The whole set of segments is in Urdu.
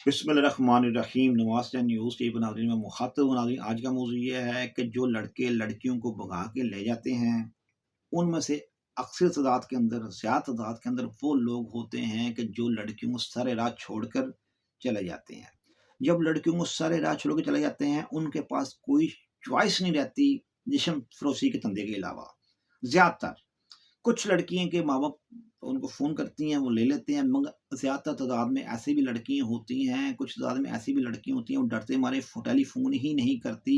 بسم اللہ الرحمن الرحیم۔ نواز چین نیوز ٹی وی ناظرین میں مخاطب ہوں۔ ناظرین، آج کا موضوع یہ ہے کہ جو لڑکے لڑکیوں کو بھگا کے لے جاتے ہیں، ان میں سے اکثر تعداد کے اندر، زیادہ تعداد کے اندر وہ لوگ ہوتے ہیں کہ جو لڑکیوں کو سر راہ چھوڑ کر چلے جاتے ہیں۔ جب لڑکیوں کو سر راہ چھوڑ کے چلے جاتے ہیں، ان کے پاس کوئی چوائس نہیں رہتی جسم فروشی کے دھندے کے علاوہ۔ زیادہ تر کچھ لڑکیاں کے ماں باپ ان کو فون کرتی ہیں، وہ لے لیتے ہیں، مگر زیادہ تعداد میں ایسی بھی لڑکیاں ہوتی ہیں، کچھ تعداد میں ایسی بھی لڑکیاں ہوتی ہیں وہ ڈرتے مارے ٹیلی فون ہی نہیں کرتی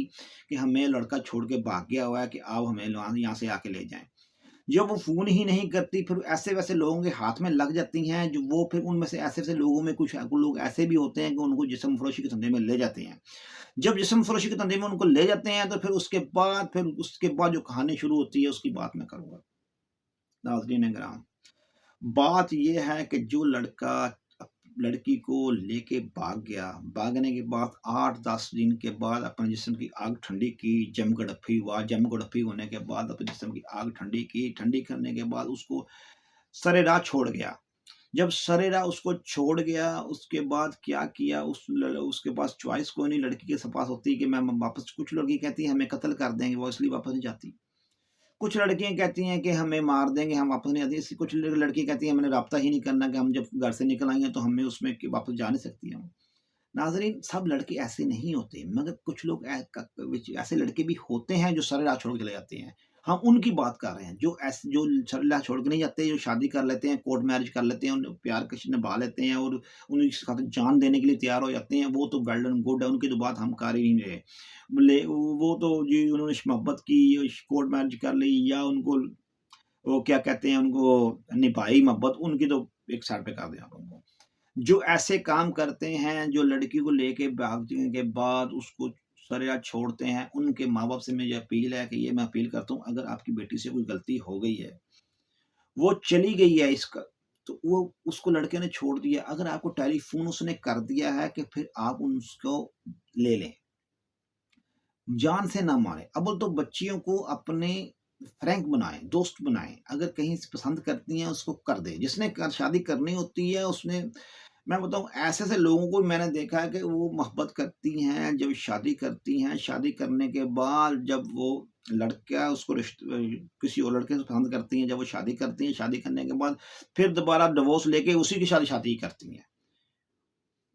کہ ہمیں لڑکا چھوڑ کے بھاگ گیا ہوا ہے کہ آپ ہمیں یہاں سے آ کے لے جائیں۔ جب وہ فون ہی نہیں کرتی، پھر ایسے ویسے لوگوں کے ہاتھ میں لگ جاتی ہیں، جو وہ پھر ان میں سے ایسے ایسے لوگوں میں کچھ لوگ ایسے بھی ہوتے ہیں کہ ان کو جسم فروشی کے دھندے میں لے جاتے ہیں۔ جب جسم فروشی کے دھندے میں ان کو لے جاتے ہیں تو پھر اس کے بعد جو کہانی شروع ہوتی ہے اس کی بات میں کروں گا۔ ناظرین گرام، بات یہ ہے کہ جو لڑکا لڑکی کو لے کے بھاگ گیا، بھاگنے کے بعد 8-10 دن کے بعد اپنے جسم کی آگ ٹھنڈی کی، جم گڑپھی ہوا، جم گڑپھی ہونے کے بعد اپنے جسم کی آگ ٹھنڈی کی، ٹھنڈی کرنے کے بعد اس کو سرے راہ چھوڑ گیا۔ جب سرے راہ اس کو چھوڑ گیا، اس کے بعد کیا کیا، اس کے پاس چوائس کوئی نہیں، لڑکی کے پاس ہوتی کہ میں واپس، کچھ لڑکی کہتی ہیں ہمیں قتل کر دیں گے، وہ اس لیے واپس نہیں جاتی۔ کچھ لڑکیاں کہتی ہیں کہ ہمیں مار دیں گے، ہم واپس نہیں آتے۔ کچھ لڑکی کہتی ہیں ہم نے رابطہ ہی نہیں کرنا، کہ ہم جب گھر سے نکل آئیں گے تو ہمیں اس میں کہ واپس جا نہیں سکتی ہم۔ ناظرین، سب لڑکے ایسے نہیں ہوتے، مگر کچھ لوگ ایسے لڑکے بھی ہوتے ہیں جو سر راہ چھوڑ کے چلے جاتے ہیں۔ ہم ان کی بات کر رہے ہیں جو سر راہ چھوڑ کے نہیں جاتے، جو شادی کر لیتے ہیں، کورٹ میرج کر لیتے ہیں، پیار کشی نبھا لیتے ہیں اور ان کی خاطر جان دینے کے لیے تیار ہو جاتے ہیں، وہ تو ویل اینڈ گڈ ہے، ان کی تو بات ہم کر ہی نہیں رہے۔ وہ تو جی انہوں نے محبت کی، کورٹ میرج کر لی، یا ان کو وہ کیا کہتے ہیں، ان کو نبھائی محبت، ان کی تو ایک سائڈ پہ کر دیں آپ ان کو۔ جو ایسے کام کرتے ہیں، جو لڑکی کو لے کے بھاگنے کے بعد اس کو سریا چھوڑتے ہیں، ان کے ماں باپ سے میں یہ اپیل ہے کہ یہ میں اپیل کرتا ہوں، اگر آپ کی بیٹی سے کوئی غلطی ہو گئی ہے، وہ چلی گئی ہے اس کا، تو وہ اس کو لڑکے نے چھوڑ دیا، اگر آپ کو ٹیلی فون اس نے کر دیا ہے کہ پھر آپ اس کو لے لیں، جان سے نہ ماریں۔ اول تو بچیوں کو اپنے فرینک بنائیں، دوست بنائیں، اگر کہیں سے پسند کرتی ہیں اس کو کر دیں، جس نے شادی کرنی ہوتی ہے اس نے، میں بتاؤں ایسے ایسے لوگوں کو میں نے دیکھا ہے کہ وہ محبت کرتی ہیں، جب شادی کرتی ہیں، شادی کرنے کے بعد جب وہ لڑکا اس کو کسی اور لڑکے سے پسند کرتی ہیں، جب وہ شادی کرتی ہیں، شادی کرنے کے بعد پھر دوبارہ ڈیورس لے کے اسی کی شادی کرتی ہیں۔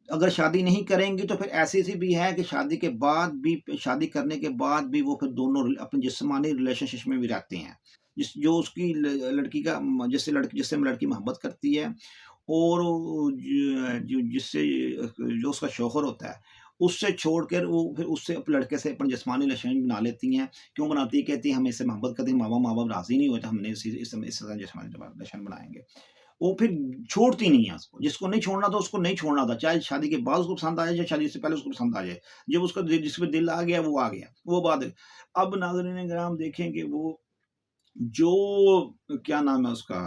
اگر شادی نہیں کریں گی تو پھر ایسی سی بھی ہے کہ شادی کے بعد بھی، شادی کرنے کے بعد بھی وہ پھر دونوں اپنے جسمانی ریلیشن شپ میں بھی رہتے ہیں، جو اس کی لڑکی کا، جس سے لڑکی محبت کرتی ہے، اور جس سے جو اس کا شوہر ہوتا ہے، اس سے چھوڑ کر وہ پھر اس سے اپنے لڑکے سے اپنے جسمانی ریلیشن بنا لیتی ہیں۔ کیوں بناتی ہے؟ کہتی ہیں ہم اس سے محبت کرتے ہیں، ماں باپ راضی نہیں ہوتے، ہم نے اس طرح جسمانی ریلیشن بنائیں گے۔ وہ پھر چھوڑتی نہیں ہے اس کو، جس کو نہیں چھوڑنا تھا اس کو نہیں چھوڑنا تھا، چاہے شادی کے بعد اس کو پسند آ جائے، چاہے شادی سے پہلے اس کو پسند آ جائے، جب اس کا جس پہ دل آ گیا وہ آ گیا، وہ بات ہے۔ اب ناظرین کرام دیکھیں کہ وہ جو کیا نام ہے اس کا،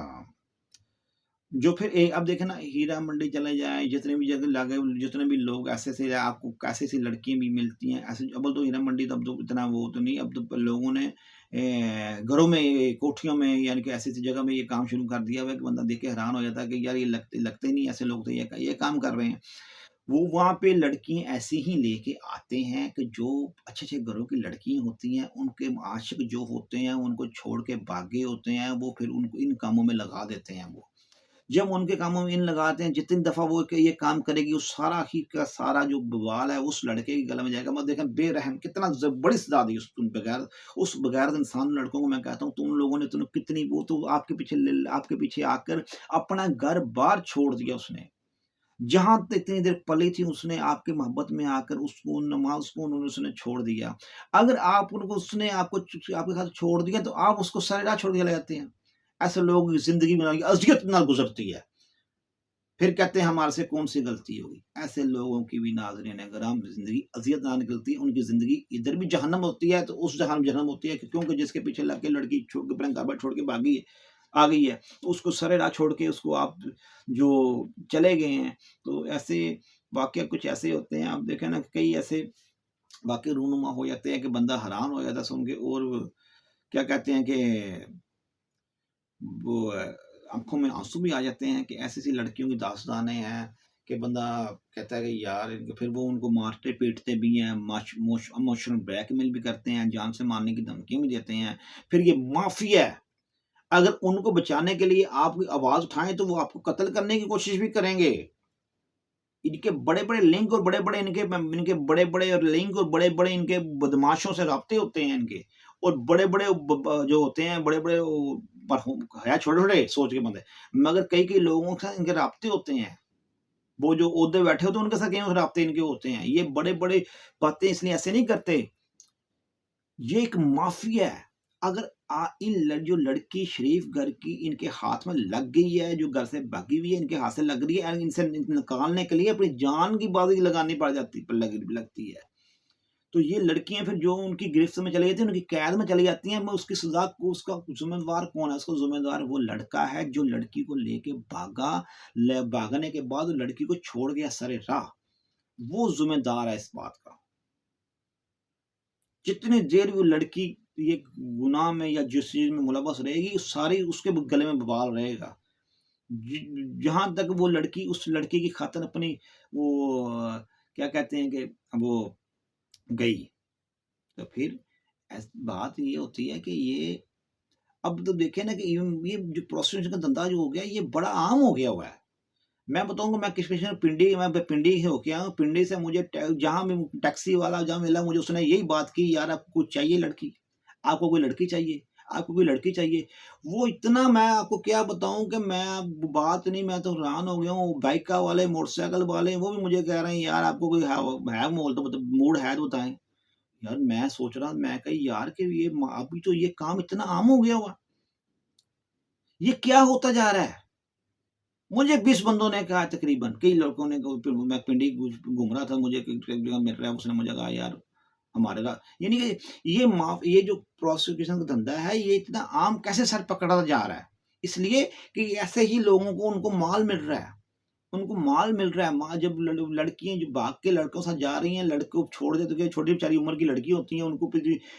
جو پھر اب دیکھیں نا، ہیرا منڈی چلے جائیں، جتنے بھی جگہ لگے، جتنے بھی لوگ ایسے سے آپ کو ایسی ایسی لڑکیاں بھی ملتی ہیں ایسے، اب تو ہیرا منڈی تو اب تو اتنا وہ تو نہیں، اب تو لوگوں نے گھروں میں، کوٹھیوں میں، یعنی کہ ایسی ایسی جگہ میں یہ کام شروع کر دیا ہوا ہے کہ بندہ دیکھ کے حیران ہو جاتا ہے کہ یار یہ لگتے نہیں ایسے لوگ تھے، یہ کام کر رہے ہیں۔ وہ وہاں پہ لڑکیاں ایسی ہی لے کے آتے ہیں کہ جو اچھے اچھے گھروں کی لڑکیاں ہوتی ہیں، ان کے عاشق جو ہوتے ہیں ان کو چھوڑ کے بھاگے ہوتے ہیں، وہ پھر ان کو ان کاموں میں لگا دیتے ہیں۔ وہ جب ان کے کاموں میں ان لگاتے ہیں، جتنی دفعہ وہ یہ کام کرے گی، اس سارا ہی کا سارا جو بوال ہے اس لڑکے کے گلے میں جائے گا۔ میں دیکھیں بے رحم کتنا بڑی سزا دی اس بغیر انسان لڑکوں کو، میں کہتا ہوں تم لوگوں نے کتنی، وہ تو آپ کے پیچھے آ کر اپنا گھر بار چھوڑ دیا اس نے، جہاں اتنی دیر پلی تھی اس نے آپ کی محبت میں آ کر اس کو نماز کو انہوں نے اس نے چھوڑ دیا۔ اگر آپ ان کو، اس نے آپ کو آپ کے ساتھ چھوڑ دیا تو آپ اس کو سارے راہ چھوڑ کے چلے جاتے ہیں۔ ایسے لوگ زندگی میں اذیت نہ گزرتی ہے، پھر کہتے ہیں ہمارے سے کون سی غلطی ہوگی۔ ایسے لوگوں کی بھی ناظرین اگر زندگی اذیت نہ نکلتی، ان کی زندگی ادھر بھی جہنم ہوتی ہے تو اس جہنم ہوتی ہے، کیونکہ جس کے پیچھے لگ کے لڑکی چھوڑ کے اپنا گھر چھوڑ کے بھاگی ہے، آ گئی ہے، تو اس کو سرے راہ چھوڑ کے اس کو آپ جو چلے گئے ہیں، تو ایسے واقعہ کچھ ایسے ہوتے ہیں۔ آپ دیکھیں نا کئی ایسے واقعہ رونما ہو جاتے ہیں کہ بندہ حیران ہو جاتا ہے سن کے، اور کیا کہتے ہیں کہ وہ آنکھوں میں آنسو بھی آ جاتے ہیں کہ ایسی ایسی لڑکیوں کی داستانیں ہیں کہ بندہ کہتا ہے کہ یار پھر وہ ان کو مارتے پیٹتے بھی ہیں، اموشنل بلیک میل بھی کرتے ہیں، جان سے مارنے کی دھمکیاں بھی دیتے ہیں. پھر یہ مافیا ہے، اگر ان کو بچانے کے لیے آپ کی آواز اٹھائیں تو وہ آپ کو قتل کرنے کی کوشش بھی کریں گے. ان کے بڑے بڑے لنک اور بڑے بڑے بڑے بڑے لنک اور بڑے بڑے ان کے بدماشوں سے رابطے ہوتے ہیں ان کے، اور بڑے بڑے جو ہوتے ہیں بڑے بڑے ہے چھوٹے چھوٹے سوچ کے بندے، مگر کئی کئی لوگوں سے ان کے رابطے ہوتے ہیں. وہ جو عہدے بیٹھے ہوتے ہیں ان کے ساتھ کئی رابطے ان کے ہوتے ہیں. یہ بڑے بڑے باتیں اس لیے ایسے نہیں کرتے. یہ ایک مافیا ہے. اگر جو لڑکی شریف گھر کی ان کے ہاتھ میں لگ گئی ہے، جو گھر سے بھاگی ہوئی ہے، ان کے ہاتھ سے لگ رہی ہے، ان سے نکالنے کے لیے اپنی جان کی بازی لگانی پڑ جاتی لگتی ہے. تو یہ لڑکیاں پھر جو ان کی گرفت میں چلی جاتی ہیں، ان کی قید میں چلی جاتی ہیں. میں اس کی سزا کو، اس کا ذمہ دار کون ہے؟ اس کا ذمہ دار وہ لڑکا ہے جو لڑکی کو لے کے بھاگا. بھاگنے کے بعد لڑکی کو چھوڑ گیا سرے راہ. وہ ذمہ دار ہے اس بات کا. جتنی دیر وہ لڑکی یہ گناہ میں یا جس چیز میں ملوث رہے گی، ساری اس کے گلے میں بوال رہے گا. جہاں تک وہ لڑکی اس لڑکی کی خاطر اپنی وہ کیا کہتے ہیں کہ وہ گئی، تو پھر بات یہ ہوتی ہے کہ یہ اب تو دیکھیں نا کہ یہ جو پروسٹیٹیوشن کا دھندا جو ہو گیا، یہ بڑا عام ہو گیا ہوا ہے. میں بتاؤں گا، میں کس پنڈی سے ہو کے آیا ہوں. پنڈی سے مجھے جہاں بھی ٹیکسی والا جہاں ملا مجھے، اس نے یہی بات کی، یار آپ کو چاہیے لڑکی، آپ کو کوئی لڑکی چاہیے، آپ کو کوئی لڑکی چاہیے. وہ اتنا، میں آپ کو کیا بتاؤں کہ میں بات نہیں، میں تو حیران ہو گیا ہوں. بائکا والے، موٹر سائیکل والے، وہ بھی مجھے کہہ رہے ہیں یار آپ کو کوئی ہے مول تو موڈ ہے تو بتائیں. یار میں سوچ رہا، میں کہ یار کہ یہ ابھی تو یہ کام اتنا عام ہو گیا ہوا، یہ کیا ہوتا جا رہا ہے؟ مجھے 20 بندوں نے کہا، تقریباً کئی لڑکوں نے، میں پنڈی گھوم رہا تھا، مجھے جگہ مل رہا ہے، اس نے مجھے کہا یار ہمارے رہا. یعنی کہ یہ جو پروسیکیوشن کا دھندا ہے، یہ اتنا عام کیسے سر پکڑا جا رہا ہے؟ اس لیے کہ ایسے ہی لوگوں کو ان کو مال مل رہا ہے. ان کو مال مل رہا ہے. جب لڑکیاں جو بھاگ کے لڑکوں ساتھ جا رہی ہیں، لڑکے کو چھوڑ دیتے کہ چھوٹی بیچاری عمر کی لڑکی ہوتی ہیں، ان کو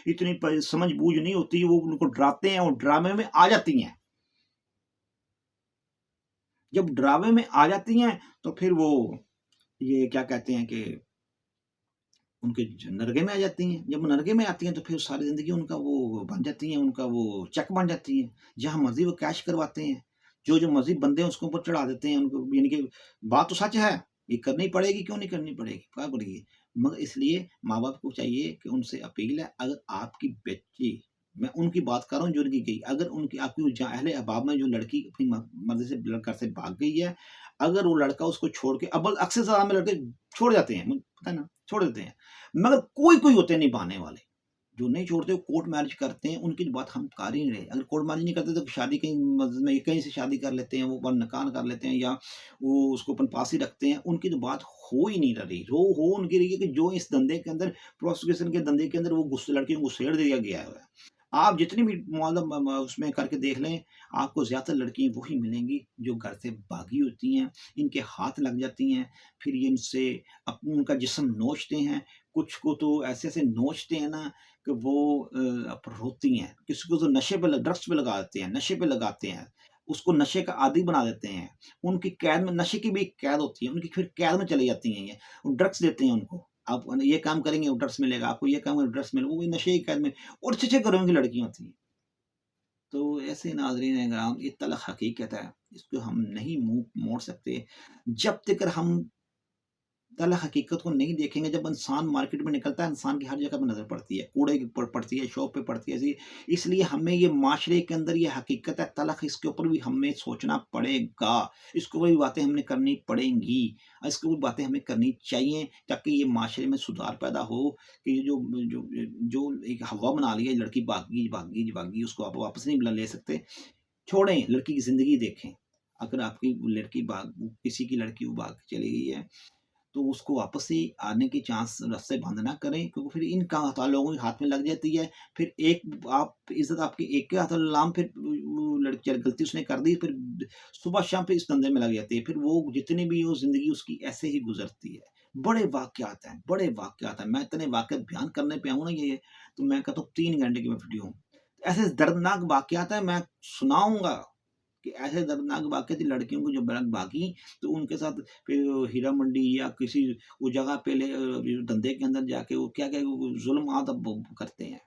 اتنی سمجھ بوجھ نہیں ہوتی، وہ ان کو ڈراتے ہیں اور ڈرامے میں آ جاتی ہیں. جب ڈرامے میں آ جاتی ہیں تو پھر وہ یہ کیا کہتے ہیں کہ ان کے نرگے میں آ جاتی ہیں. جب نرگے میں آتی ہیں تو پھر ساری زندگی ان کا وہ بن جاتی ہیں، ان کا وہ چیک بن جاتی ہیں. جہاں مرضی وہ کیش کرواتے ہیں، جو مرضی بندے ہیں اس کے اوپر چڑھا دیتے ہیں ان کو. یعنی کہ بات تو سچ ہے، یہ کرنی پڑے گی، کیوں نہیں کرنی پڑے گی، کیا پڑے گی. مگر اس لیے ماں باپ کو چاہیے کہ ان سے اپیل ہے، اگر آپ کی بچی، میں ان کی بات کر رہا ہوں جو ان کی گئی، اگر ان کی آپ کی اہل احباب میں جو لڑکی اپنی مرضی سے گھر سے بھاگ گئی ہے، اگر وہ لڑکا اس کو چھوڑ کے، اب اکثر زیادہ میں لڑکے چھوڑ جاتے ہیں، پتہ ہے نا، چھوڑ دیتے ہیں. مگر کوئی کوئی ہوتے نہیں بہانے والے جو نہیں چھوڑتے، وہ کورٹ میرج کرتے ہیں. ان کی بات ہم کر ہی نہیں رہے. اگر کورٹ میرج نہیں کرتے تو شادی کہیں مسجد میں کہیں سے شادی کر لیتے ہیں، وہ نکاح کر لیتے ہیں، یا وہ اس کو اپن پاس ہی رکھتے ہیں. ان کی تو بات ہو ہی نہیں رہی. ہو ان کی رہی ہے کہ جو اس دھندے کے اندر، پروسیکیوشن کے دھندے کے اندر، وہ لڑکیوں کو گھسیڑ دیا گیا ہے. آپ جتنی بھی معلوم اس میں کر کے دیکھ لیں، آپ کو زیادہ لڑکیاں وہی ملیں گی جو گھر سے بھاگی ہوتی ہیں، ان کے ہاتھ لگ جاتی ہیں، پھر یہ ان سے ان کا جسم نوچتے ہیں. کچھ کو تو ایسے ایسے نوچتے ہیں نا کہ وہ روتی ہیں. کسی کو تو نشے پہ، ڈرگس پہ لگا دیتے ہیں، نشے پہ لگاتے ہیں، اس کو نشے کا عادی بنا دیتے ہیں. ان کی قید میں، نشے کی بھی ایک قید ہوتی ہے، ان کی پھر قید میں چلی جاتی ہیں. یہ ڈرگس دیتے ہیں ان کو، آپ یہ کام کریں گے ڈرگس ملے گا، آپ کو یہ کام کریں ڈرگس ملے گا. وہ نشے کی قید میں، اور اچھے اچھے گھروں کی لڑکیاں ہوتی ہیں. تو ایسے ناظرین کرام، یہ تلخ حقیقت ہے، اس کو ہم نہیں منہ موڑ سکتے جب تک ہم تلخ حقیقت کو نہیں دیکھیں گے. جب انسان مارکیٹ میں نکلتا ہے، انسان کی ہر جگہ پہ نظر پڑتی ہے، کوڑے پر پڑتی ہے، شاپ پہ پڑتی ہے. اس لیے ہمیں یہ معاشرے کے اندر یہ حقیقت ہے تلخ، اس کے اوپر بھی ہمیں سوچنا پڑے گا. اس کو بھی باتیں ہم نے کرنی پڑیں گی، اس کو بھی باتیں ہمیں کرنی چاہیے، تاکہ یہ معاشرے میں سدھار پیدا ہو. کہ یہ جو ایک ہوا بنا لی ہے، لڑکی بھاگی بھاگی بھاگی، اس کو آپ واپس نہیں لے سکتے. چھوڑیں، لڑکی کی زندگی دیکھیں. اگر آپ کی لڑکی کسی کی لڑکی وہ بھاگ چلی گئی ہے، تو اس کو واپس ہی آنے کی چانس رستے بند نہ کریں، کیونکہ پھر ان کا لوگوں کے ہاتھ میں لگ جاتی ہے. پھر ایک آپ عزت آپ کی ایک کے ہاتھ لام، پھر لڑکی غلطی اس نے کر دی، پھر صبح شام پہ اس دندے میں لگ جاتی ہے. پھر وہ جتنی بھی وہ زندگی اس کی ایسے ہی گزرتی ہے. بڑے واقعات ہیں، بڑے واقعات ہیں. میں اتنے واقعات بیان کرنے پہ آؤں نا، یہ تو میں کہتا ہوں 3 گھنٹے کی میں ویڈیو ہوں. ایسے دردناک واقعات ہیں، میں سناؤں گا کہ ایسے دردناک واقعے تھے لڑکیوں کو جو بھاگی تو ان کے ساتھ پھر ہیرا منڈی یا کسی وہ جگہ پہ دھندے کے اندر جا کے وہ کیا ظلمات اب کرتے ہیں.